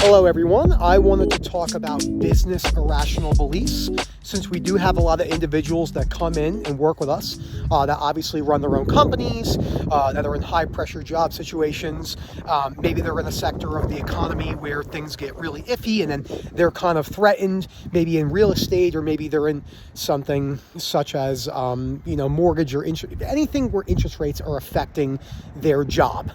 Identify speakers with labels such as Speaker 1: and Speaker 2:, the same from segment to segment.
Speaker 1: Hello everyone, I wanted to talk about business irrational beliefs, since we do have a lot of individuals that come in and work with us that obviously run their own companies, that are in high pressure job situations. Maybe they're in a sector of the economy where things get really iffy and then they're kind of threatened, maybe in real estate, or maybe they're in something such as mortgage or anything where interest rates are affecting their job,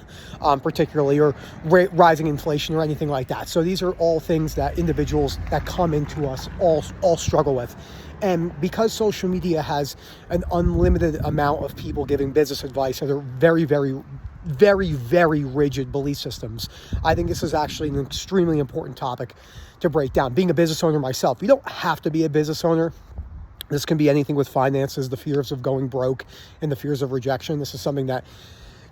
Speaker 1: particularly, or rising inflation or anything like that. So these are all things that individuals that come into us all struggle with. And because social media has an unlimited amount of people giving business advice that are very, very, very, very rigid belief systems, I think this is actually an extremely important topic to break down. Being a business owner myself, you don't have to be a business owner. This can be anything with finances, the fears of going broke and the fears of rejection. This is something that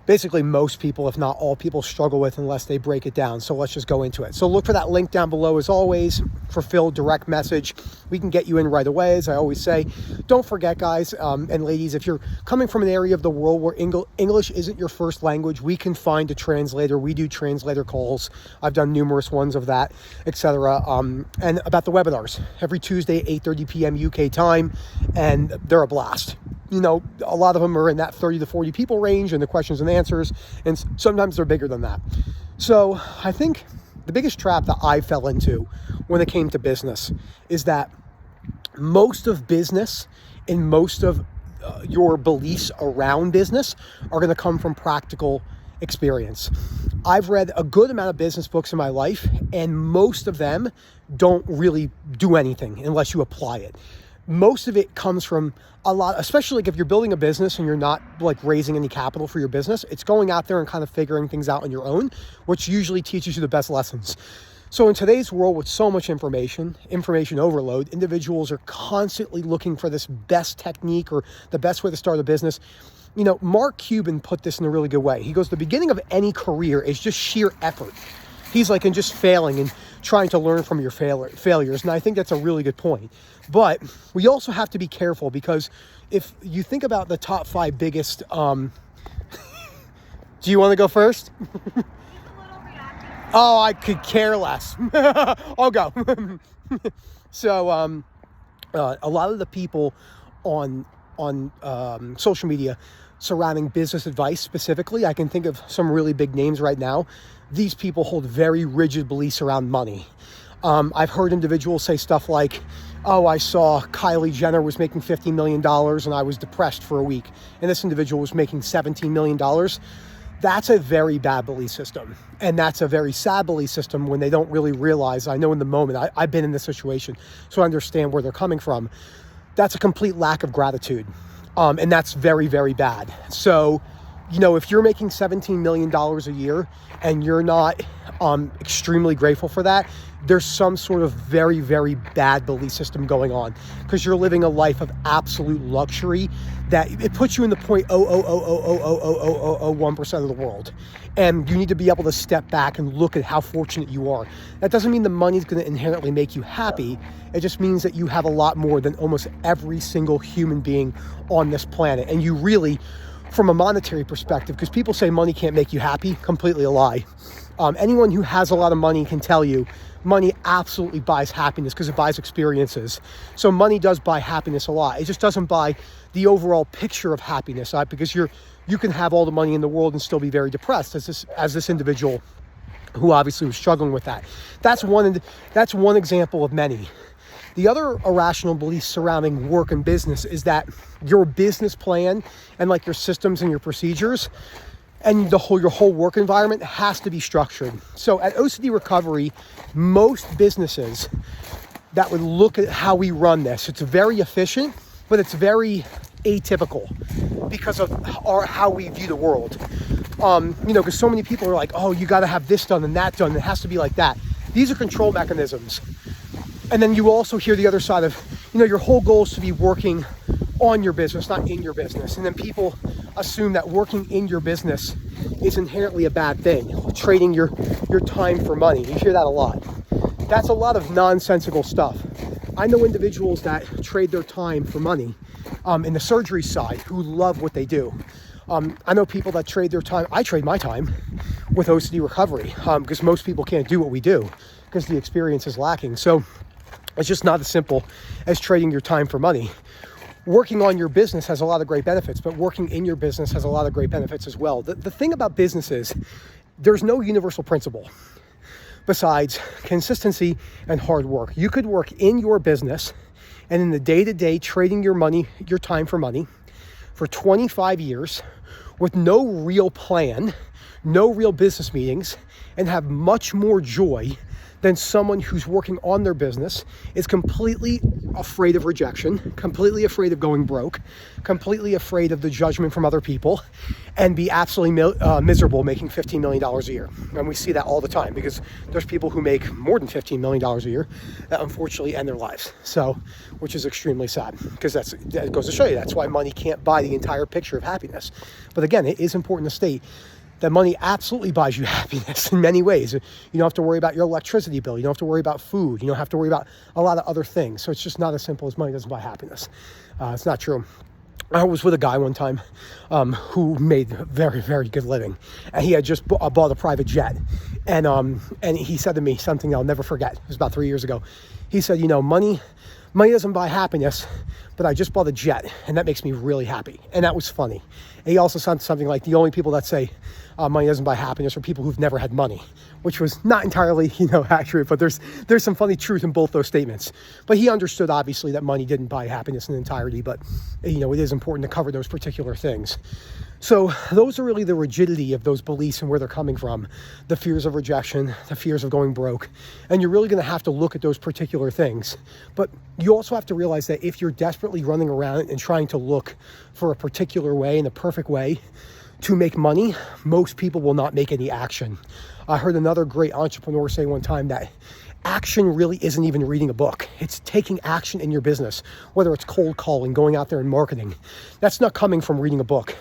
Speaker 1: basically most people, if not all people, struggle with unless they break it down. So let's just go into it. So look for that link down below as always for Phil direct message. We can get you in right away. As I always say, don't forget, guys and ladies, if you're coming from an area of the world where English isn't your first language, we can find a translator. We do translator calls. I've done numerous ones of that, etc. And about the webinars every Tuesday, 8:30 p.m. UK time, and they're a blast. A lot of them are in that 30 to 40 people range, and the questions and answers, and sometimes they're bigger than that. So I think the biggest trap that I fell into when it came to business is that most of business and most of your beliefs around business are going to come from practical experience. I've read a good amount of business books in my life, and most of them don't really do anything unless you apply it. Most of it comes from a lot, especially like if you're building a business and you're not like raising any capital for your business, it's going out there and kind of figuring things out on your own, which usually teaches you the best lessons. So in today's world with so much information overload, individuals are constantly looking for this best technique or the best way to start a business. Mark Cuban put this in a really good way. He goes, the beginning of any career is just sheer effort. He's like, and just failing and trying to learn from your failures. And I think that's a really good point. But we also have to be careful, because if you think about the top 5 biggest, do you want to go first? Oh, I could care less. I'll go. So a lot of the people on social media surrounding business advice specifically, I can think of some really big names right now. These people hold very rigid beliefs around money. I've heard individuals say stuff like, oh, I saw Kylie Jenner was making $50 million and I was depressed for a week. And this individual was making $17 million. That's a very bad belief system. And that's a very sad belief system when they don't really realize, I know in the moment, I've been in this situation, so I understand where they're coming from. That's a complete lack of gratitude. And that's very, very bad. So, if you're making $17 million a year and you're not extremely grateful for that, there's some sort of very, very bad belief system going on, because you're living a life of absolute luxury that it puts you in the 0.000000001% of the world. And you need to be able to step back and look at how fortunate you are. That doesn't mean the money's going to inherently make you happy. It just means that you have a lot more than almost every single human being on this planet. And you really, from a monetary perspective, because people say money can't make you happy, completely a lie. Anyone who has a lot of money can tell you money absolutely buys happiness, because it buys experiences. So money does buy happiness a lot. It just doesn't buy the overall picture of happiness, right? Because you can have all the money in the world and still be very depressed, as this individual who obviously was struggling with that. That's one example of many. The other irrational beliefs surrounding work and business is that your business plan and like your systems and your procedures and your whole work environment has to be structured. So at OCD Recovery, most businesses that would look at how we run this, it's very efficient, but it's very atypical because of how we view the world. Because so many people are like, oh, you got to have this done and that done. It has to be like that. These are control mechanisms. And then you also hear the other side of, your whole goal is to be working on your business, not in your business. And then people assume that working in your business is inherently a bad thing, trading your time for money. You hear that a lot. That's a lot of nonsensical stuff. I know individuals that trade their time for money in the surgery side who love what they do. I know people that trade their time. I trade my time with OCD recovery because most people can't do what we do because the experience is lacking. So it's just not as simple as trading your time for money. Working on your business has a lot of great benefits, but working in your business has a lot of great benefits as well. The thing about business is there's no universal principle besides consistency and hard work. You could work in your business and in the day-to-day trading your money, your time for money for 25 years with no real plan, no real business meetings, and have much more joy than someone who's working on their business, is completely afraid of rejection, completely afraid of going broke, completely afraid of the judgment from other people, and be absolutely miserable making $15 million a year. And we see that all the time because there's people who make more than $15 million a year that unfortunately end their lives. So, which is extremely sad because that goes to show you that's why money can't buy the entire picture of happiness. But again, it is important to state that money absolutely buys you happiness in many ways. You don't have to worry about your electricity bill. You don't have to worry about food. You don't have to worry about a lot of other things. So it's just not as simple as money doesn't buy happiness. It's not true. I was with a guy one time who made a very, very good living. And he had just bought a private jet. And he said to me something I'll never forget. It was about 3 years ago. He said, money doesn't buy happiness, but I just bought a jet, and that makes me really happy. And that was funny. And he also said something like, the only people that say money doesn't buy happiness are people who've never had money, which was not entirely, accurate, but there's some funny truth in both those statements. But he understood, obviously, that money didn't buy happiness in entirety, but, it is important to cover those particular things. So those are really the rigidity of those beliefs and where they're coming from, the fears of rejection, the fears of going broke. And you're really going to have to look at those particular things. But you also have to realize that if you're desperately running around and trying to look for a particular way and the perfect way to make money, most people will not make any action. I heard another great entrepreneur say one time that action really isn't even reading a book. It's taking action in your business, whether it's cold calling, going out there and marketing. That's not coming from reading a book.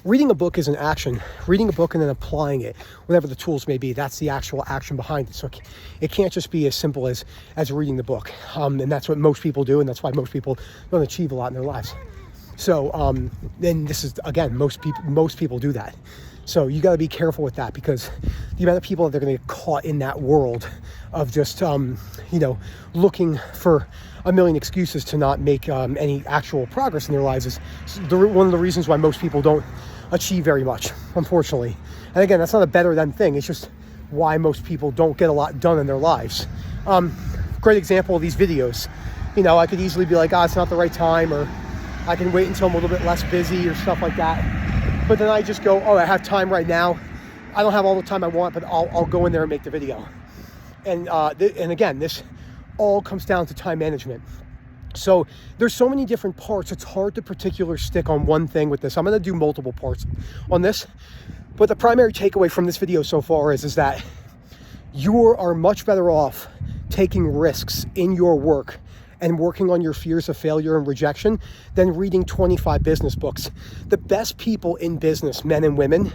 Speaker 1: Reading a book is an action. Reading a book and then applying it, whatever the tools may be, that's the actual action behind it. So it can't just be as simple as reading the book. And that's what most people do, and that's why most people don't achieve a lot in their lives. So, and this is, again, most people do that. So you got to be careful with that because the amount of people that are going to get caught in that world of just, looking for a million excuses to not make any actual progress in their lives is one of the reasons why most people don't achieve very much, unfortunately. And again, that's not a better than thing. It's just why most people don't get a lot done in their lives. Great example of these videos. I could easily be like, it's not the right time, or I can wait until I'm a little bit less busy or stuff like that. But then I just go, I have time right now. I don't have all the time I want, but I'll go in there and make the video. And again, this all comes down to time management. So there's so many different parts. It's hard to particular stick on one thing with this. I'm going to do multiple parts on this. But the primary takeaway from this video so far is that you are much better off taking risks in your work and working on your fears of failure and rejection than reading 25 business books. The best people in business, men and women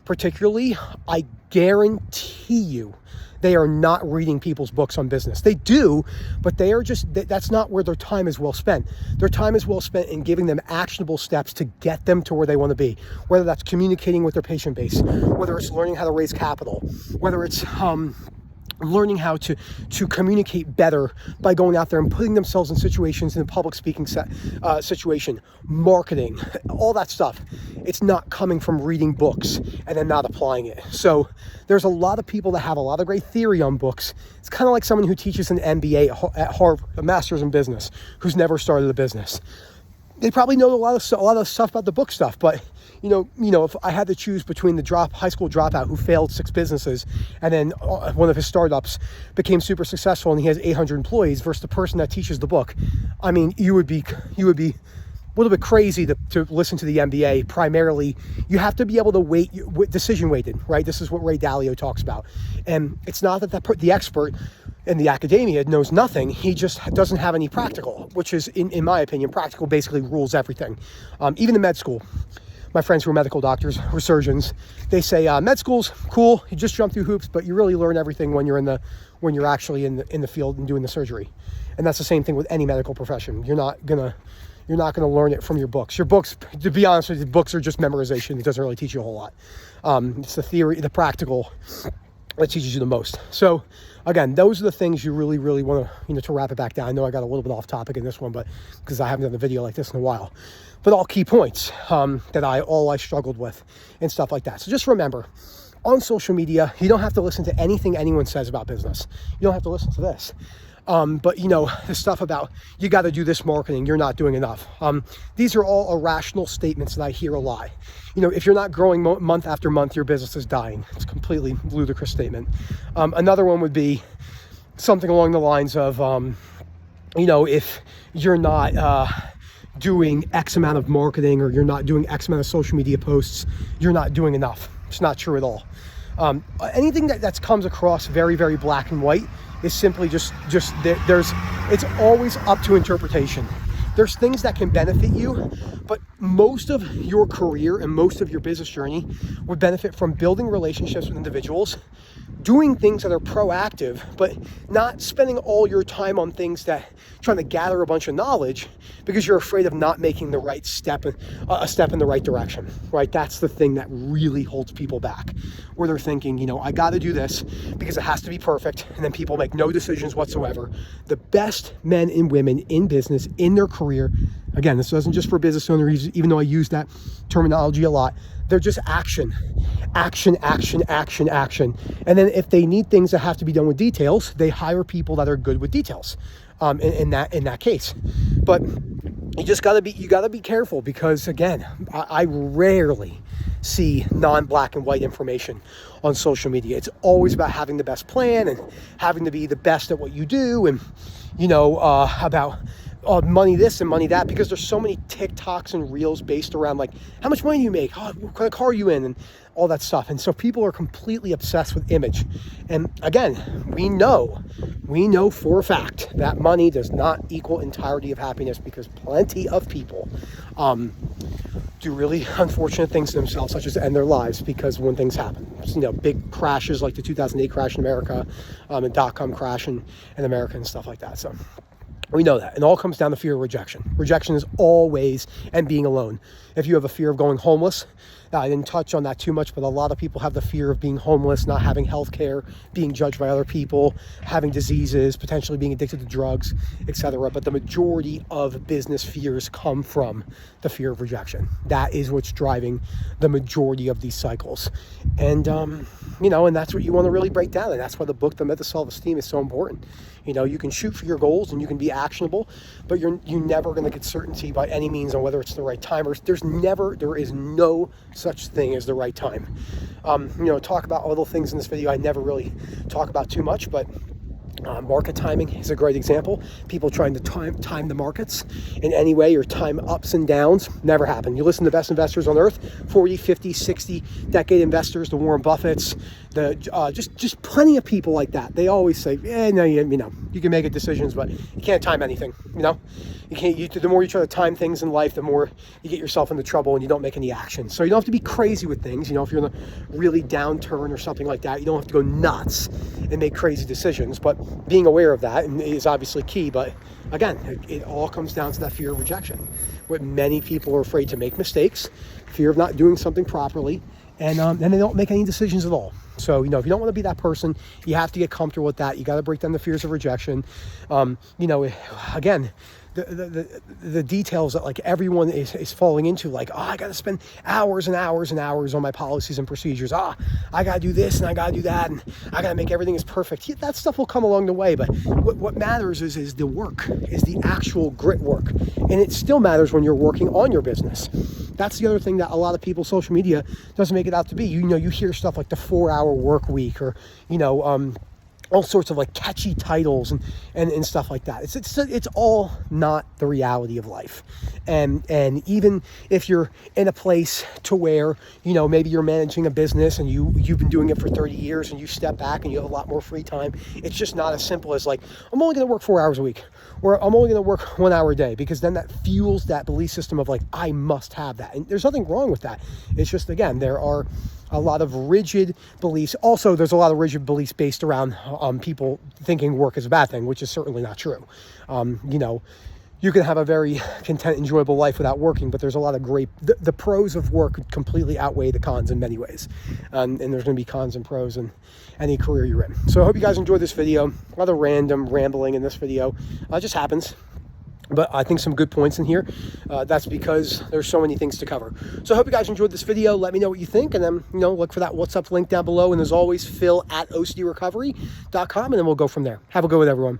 Speaker 1: particularly, I guarantee you, they are not reading people's books on business. They do, but that's not where their time is well spent. Their time is well spent in giving them actionable steps to get them to where they want to be, whether that's communicating with their patient base, whether it's learning how to raise capital, whether it's learning how to communicate better by going out there and putting themselves in situations in a public speaking situation, marketing, all that stuff. It's not coming from reading books and then not applying it. So there's a lot of people that have a lot of great theory on books. It's kind of like someone who teaches an MBA at Harvard, a master's in business, who's never started a business. They probably know a lot of stuff about the book stuff, but if I had to choose between the high school dropout who failed 6 businesses and then one of his startups became super successful and he has 800 employees versus the person that teaches the book, I mean, you would be a little bit crazy to listen to the MBA. Primarily, you have to be able to decision weighted, right? This is what Ray Dalio talks about. And it's not that the expert in the academia knows nothing. He just doesn't have any practical, which is, in my opinion, practical basically rules everything. Even in med school, my friends who are medical doctors or surgeons, they say med school's cool. You just jump through hoops, but you really learn everything when you're actually in the field and doing the surgery. And that's the same thing with any medical profession. You're not gonna You're not going to learn it from your books. Your books, to be honest with you, books are just memorization. It doesn't really teach you a whole lot. It's the theory, the practical that teaches you the most. So again, those are the things you really, really want to, to wrap it back down. I know I got a little bit off topic in this one, but because I haven't done a video like this in a while, but all key points that I struggled with and stuff like that. So just remember, on social media, you don't have to listen to anything anyone says about business. You don't have to listen to this. But the stuff about you got to do this marketing, you're not doing enough. These are all irrational statements that I hear a lot. If you're not growing month after month, your business is dying. It's a completely ludicrous statement. Another one would be something along the lines of, if you're not doing X amount of marketing, or you're not doing X amount of social media posts, you're not doing enough. It's not true at all. Anything that comes across very, very black and white is simply just it's always up to interpretation. There's things that can benefit you, but most of your career and most of your business journey would benefit from building relationships with individuals, doing things that are proactive, but not spending all your time on things that trying to gather a bunch of knowledge because you're afraid of not making the right step, a step in the right direction, right? That's the thing that really holds people back, where they're thinking, I got to do this because it has to be perfect, and then people make no decisions whatsoever. The best men and women in business, in their career, again, this isn't just for business owners, even though I use that terminology a lot, they're just action. And then if they need things that have to be done with details, they hire people that are good with details in that case. But you gotta be careful, because again, I rarely see non-black and white information on social media. It's always about having the best plan and having to be the best at what you do, and about money this and money that, because there's so many TikToks and reels based around like, how much money do you make? What kind of car are you in? And all that stuff. And so people are completely obsessed with image. And again, we know for a fact that money does not equal entirety of happiness, because plenty of people do really unfortunate things to themselves, such as end their lives because when things happen. Big crashes like the 2008 crash in America, and dot-com crash in America and stuff like that. So we know that. It all comes down to fear of rejection. Rejection is always, and being alone. If you have a fear of going homeless, I didn't touch on that too much, but a lot of people have the fear of being homeless, not having health care, being judged by other people, having diseases, potentially being addicted to drugs, etc. But the majority of business fears come from the fear of rejection. That is what's driving the majority of these cycles. And, and that's what you want to really break down. And that's why the book, The Myth of Self-Esteem, is so important. You can shoot for your goals and you can be actionable, but you're never going to get certainty by any means on whether it's the right time, or there is no such thing as the right time. Talk about little things in this video I never really talk about too much, but market timing is a great example. People trying to time the markets in any way, or time ups and downs, never happen. You listen to the best investors on earth, 40, 50, 60 decade investors, the Warren Buffetts, just plenty of people like that. They always say, you can make decisions, but you can't time anything. You can't. The more you try to time things in life, the more you get yourself into trouble, and you don't make any action. So you don't have to be crazy with things. If you're in a really downturn or something like that, you don't have to go nuts and make crazy decisions. But being aware of that is obviously key. But again, it all comes down to that fear of rejection. What many people are afraid to make mistakes, fear of not doing something properly, and they don't make any decisions at all. So, if you don't want to be that person, you have to get comfortable with that. You got to break down the fears of rejection. Again, the details that like everyone is falling into, like, I got to spend hours and hours and hours on my policies and procedures. I got to do this and I got to do that, and I got to make everything as perfect. Yeah, that stuff will come along the way, but what matters is the work, is the actual grit work. And it still matters when you're working on your business. That's the other thing that a lot of people, social media doesn't make it out to be. You hear stuff like the 4-hour work week, or, all sorts of like catchy titles and stuff like that. It's all not the reality of life. And even if you're in a place to where, maybe you're managing a business and you've been doing it for 30 years and you step back and you have a lot more free time, it's just not as simple as like, I'm only going to work 4 hours a week, or I'm only going to work 1 hour a day, because then that fuels that belief system of like, I must have that. And there's nothing wrong with that. It's just, again, there are a lot of rigid beliefs. Also, there's a lot of rigid beliefs based around people thinking work is a bad thing, which is certainly not true. you can have a very content, enjoyable life without working. But there's a lot of the pros of work completely outweigh the cons in many ways. And there's going to be cons and pros in any career you're in. So I hope you guys enjoyed this video. A lot of random rambling in this video. It just happens. But I think some good points in here. That's because there's so many things to cover. So I hope you guys enjoyed this video. Let me know what you think. And then, look for that What's Up link down below. And as always, Phil at OCDrecovery.com. And then we'll go from there. Have a good one, everyone.